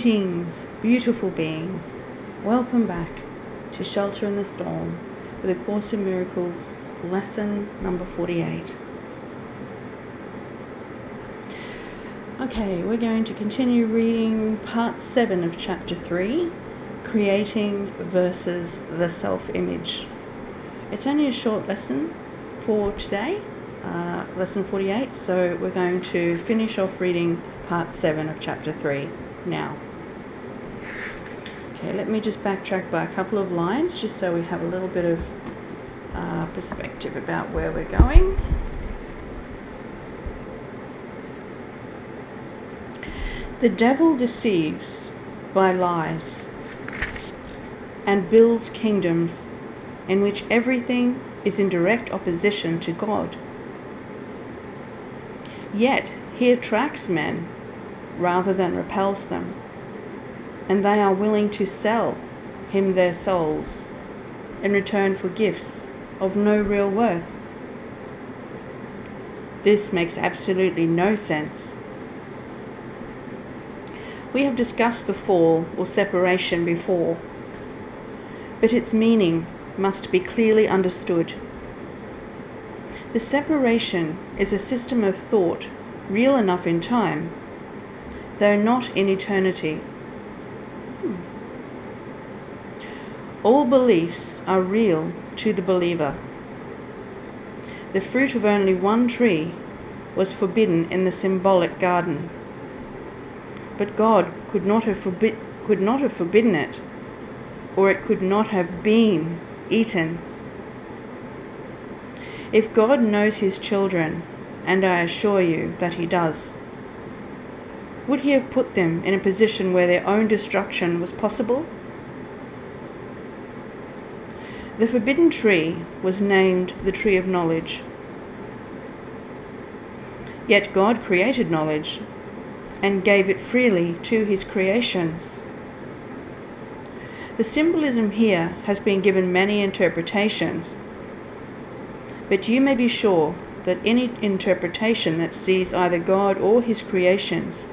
Greetings, beautiful beings. Welcome back to Shelter in the Storm with A Course in Miracles, lesson number 48. Okay, we're going to continue reading part 7 of chapter 3, Creating versus the Self-Image. It's only a short lesson for today, lesson 48, so we're going to finish off reading part 7 of chapter 3 now. Okay, let me just backtrack by a couple of lines just so we have a little bit of perspective about where we're going. The devil deceives by lies and builds kingdoms in which everything is in direct opposition to God. Yet he attracts men rather than repels them, and they are willing to sell him their souls in return for gifts of no real worth. This makes absolutely no sense. We have discussed the fall or separation before, but its meaning must be clearly understood. The separation is a system of thought real enough in time, though not in eternity. All beliefs are real to the believer. The fruit of only one tree was forbidden in the symbolic garden, but God could not have forbidden it, or it could not have been eaten. If God knows his children, and I assure you that he does, would he have put them in a position where their own destruction was possible? The forbidden tree was named the tree of knowledge. Yet God created knowledge and gave it freely to his creations. The symbolism here has been given many interpretations, but you may be sure that any interpretation that sees either God or his creations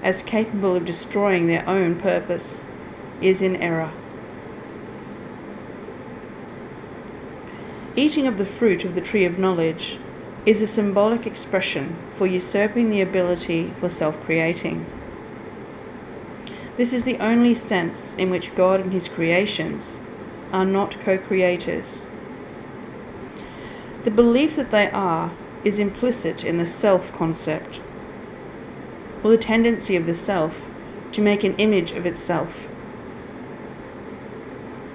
as capable of destroying their own purpose is in error. Eating of the fruit of the tree of knowledge is a symbolic expression for usurping the ability for self-creating. This is the only sense in which God and his creations are not co-creators. The belief that they are is implicit in the self concept, or the tendency of the self to make an image of itself.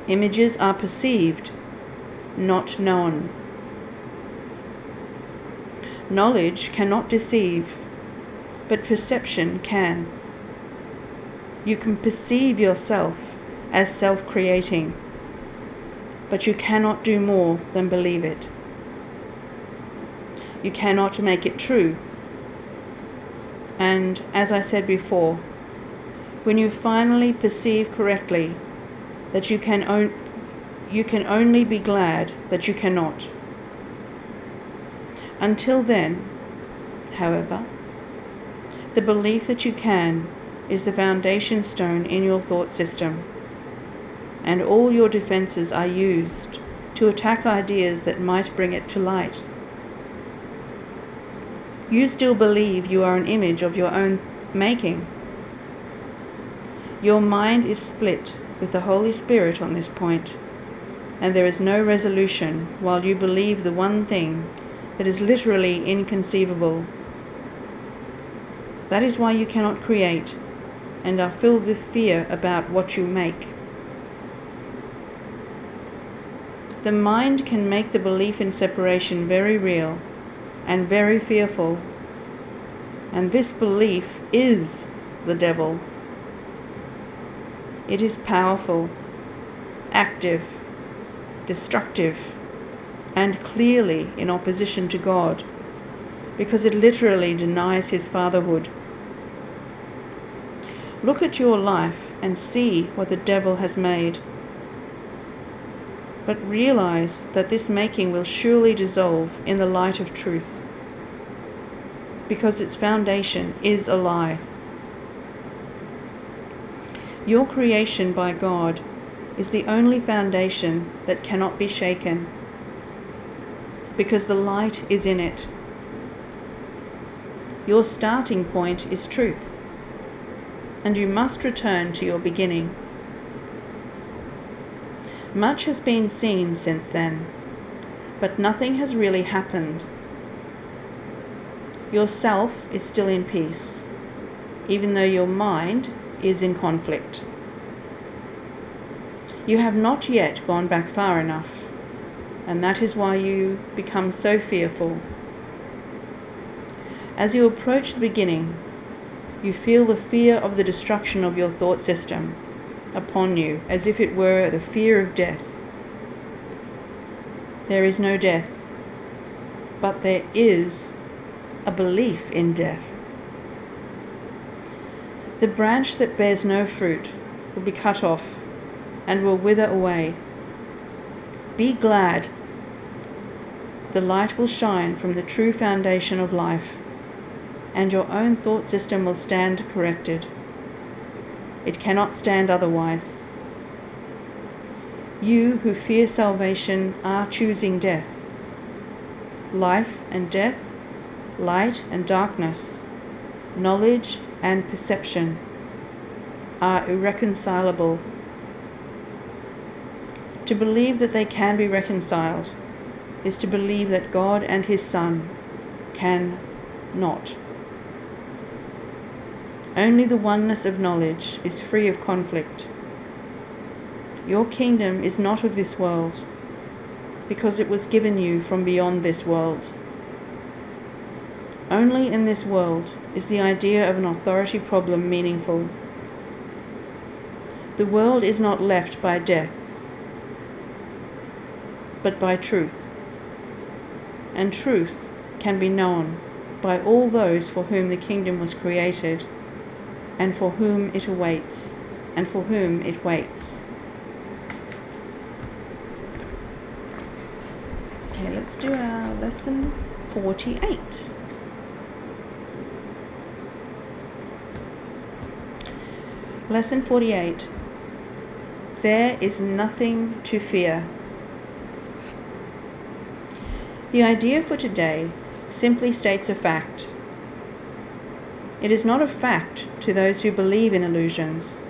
Images are perceived, not known. Knowledge cannot deceive, but perception can. You can perceive yourself as self-creating, but you cannot do more than believe it. You cannot make it true. And as I said before, when you finally perceive correctly that you can only be glad that you cannot. Until then, however, the belief that you can is the foundation stone in your thought system, and all your defenses are used to attack ideas that might bring it to light. You still believe you are an image of your own making. Your mind is split with the Holy Spirit on this point, and there is no resolution while you believe the one thing that is literally inconceivable. That is why you cannot create and are filled with fear about what you make. The mind can make the belief in separation very real and very fearful, and this belief is the devil. It is powerful, active, destructive, and clearly in opposition to God, because it literally denies his fatherhood. Look at your life and see what the devil has made. But realize that this making will surely dissolve in the light of truth, because its foundation is a lie. Your creation by God is the only foundation that cannot be shaken, because the light is in it. Your starting point is truth, and you must return to your beginning. Much has been seen since then, but nothing has really happened. Your self is still in peace, even though your mind is in conflict. You have not yet gone back far enough, and that is why you become so fearful. As you approach the beginning, you feel the fear of the destruction of your thought system upon you, as if it were the fear of death. There is no death, but there is a belief in death. The branch that bears no fruit will be cut off and will wither away. Be glad. The light will shine from the true foundation of life, and your own thought system will stand corrected. It cannot stand otherwise. You who fear salvation are choosing death. Life and death, light and darkness, knowledge and perception are irreconcilable. To believe that they can be reconciled is to believe that God and His Son can not. Only the oneness of knowledge is free of conflict. Your kingdom is not of this world, because it was given you from beyond this world. Only in this world is the idea of an authority problem meaningful. The world is not left by death, but by truth. And truth can be known by all those for whom the kingdom was created, and for whom it awaits, and for whom it waits. Okay, let's do our lesson 48. Lesson 48. There is nothing to fear. The idea for today simply states a fact. It is not a fact to those who believe in illusions,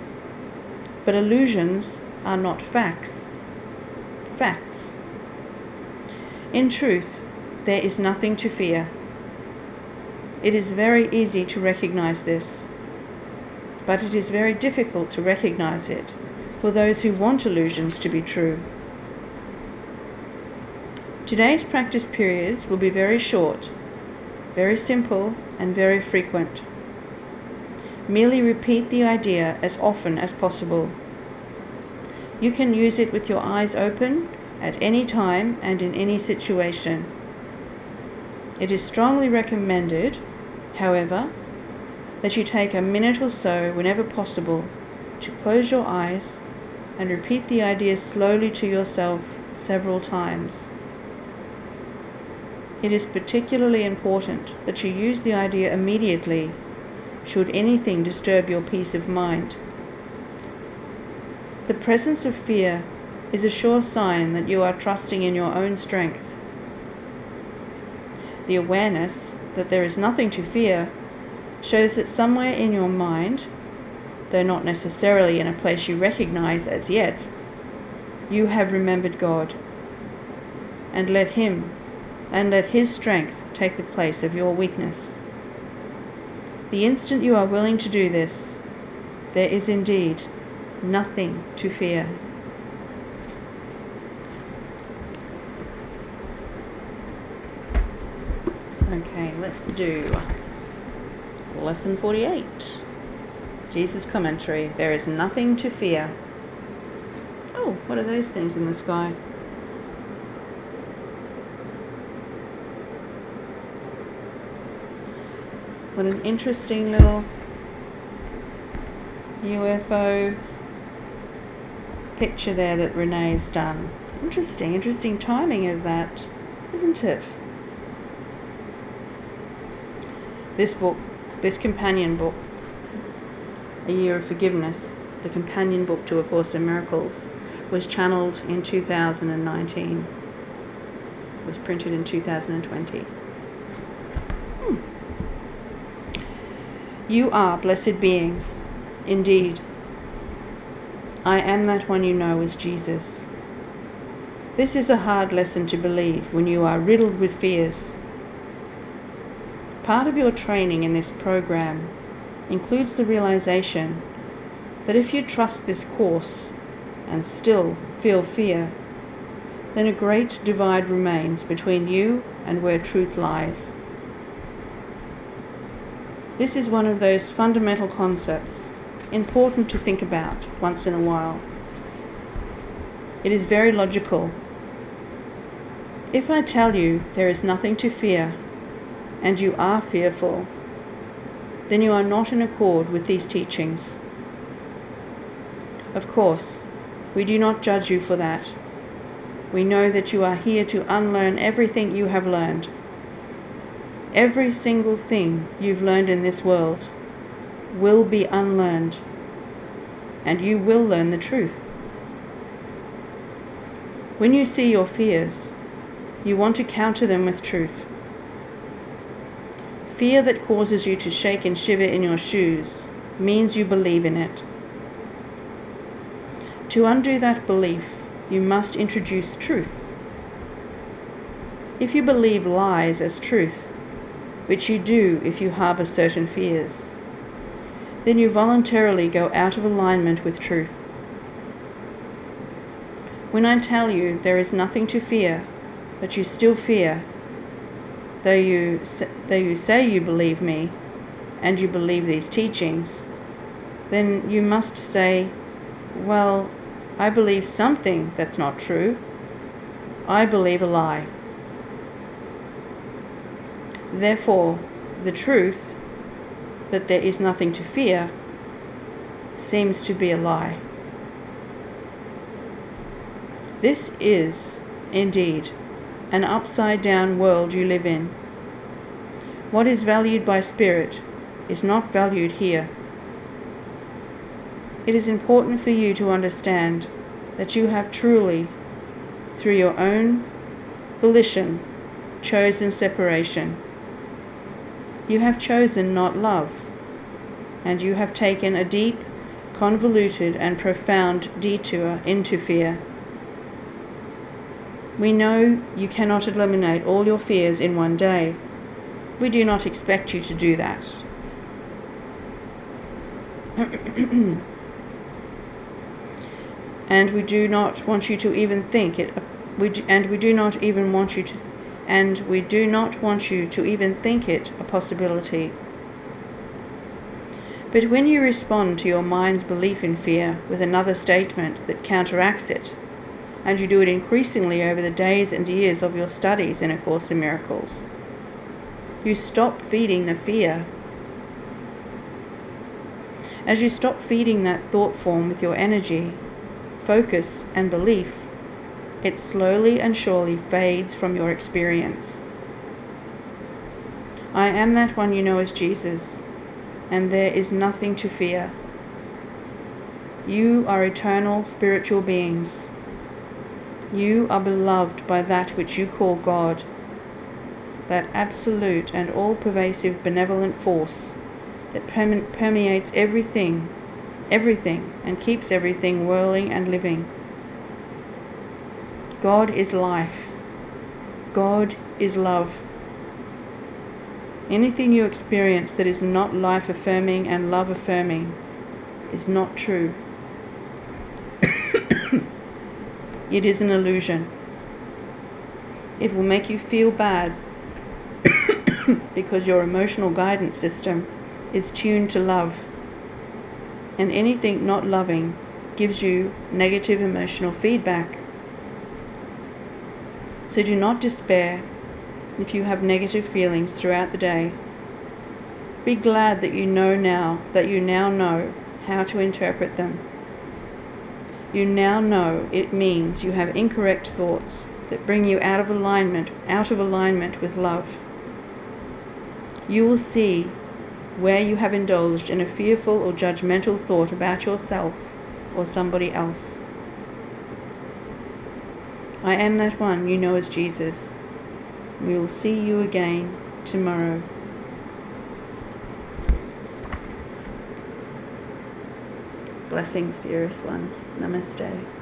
but illusions are not facts. Facts. In truth, there is nothing to fear. It is very easy to recognize this, but it is very difficult to recognize it for those who want illusions to be true. Today's practice periods will be very short, very simple, and very frequent. Merely repeat the idea as often as possible. You can use it with your eyes open at any time and in any situation. It is strongly recommended, however, that you take a minute or so whenever possible to close your eyes and repeat the idea slowly to yourself several times. It is particularly important that you use the idea immediately should anything disturb your peace of mind. The presence of fear is a sure sign that you are trusting in your own strength. The awareness that there is nothing to fear shows that somewhere in your mind, though not necessarily in a place you recognize as yet, you have remembered God, and let His strength take the place of your weakness. The instant you are willing to do this, there is indeed nothing to fear. Okay, let's do lesson 48. Jesus commentary. There is nothing to fear. Oh, what are those things in the sky? What an interesting little UFO picture there that Renee's done. Interesting timing of that, isn't it? This book, this companion book, A Year of Forgiveness, the companion book to A Course in Miracles, was channeled in 2019. It was printed in 2020. You are blessed beings, indeed. I am that one you know as Jesus. This is a hard lesson to believe when you are riddled with fears. Part of your training in this program includes the realization that if you trust this course and still feel fear, then a great divide remains between you and where truth lies. This is one of those fundamental concepts important to think about once in a while. It is very logical. If I tell you there is nothing to fear, and you are fearful, then you are not in accord with these teachings. Of course, we do not judge you for that. We know that you are here to unlearn everything you have learned. Every single thing you've learned in this world will be unlearned, and you will learn the truth. When you see your fears, you want to counter them with truth. Fear that causes you to shake and shiver in your shoes means you believe in it. To undo that belief, you must introduce truth. If you believe lies as truth, which you do if you harbor certain fears, then you voluntarily go out of alignment with truth. When I tell you there is nothing to fear, but you still fear, though you say you believe me and you believe these teachings, then you must say, well, I believe something that's not true. I believe a lie. Therefore, the truth that there is nothing to fear seems to be a lie. This is, indeed, an upside-down world you live in. What is valued by spirit is not valued here. It is important for you to understand that you have truly, through your own volition, chosen separation. You have chosen not love, and you have taken a deep, convoluted, and profound detour into fear. We know you cannot eliminate all your fears in one day. We do not expect you to do that. And we do not want you to even think it. We do not want you to even think it a possibility. But when you respond to your mind's belief in fear with another statement that counteracts it, and you do it increasingly over the days and years of your studies in A Course in Miracles, you stop feeding the fear. As you stop feeding that thought form with your energy, focus, and belief, it slowly and surely fades from your experience. I am that one you know as Jesus, and there is nothing to fear. You are eternal spiritual beings. You are beloved by that which you call God, that absolute and all-pervasive benevolent force that permeates everything, and keeps everything whirling and living. God is life. God is love. Anything you experience that is not life-affirming and love-affirming is not true. It is an illusion. It will make you feel bad because your emotional guidance system is tuned to love, and anything not loving gives you negative emotional feedback. So do not despair if you have negative feelings throughout the day. Be glad that you now know how to interpret them. You now know it means you have incorrect thoughts that bring you out of alignment with love. You will see where you have indulged in a fearful or judgmental thought about yourself or somebody else. I am that one you know as Jesus. We will see you again tomorrow. Blessings, dearest ones. Namaste.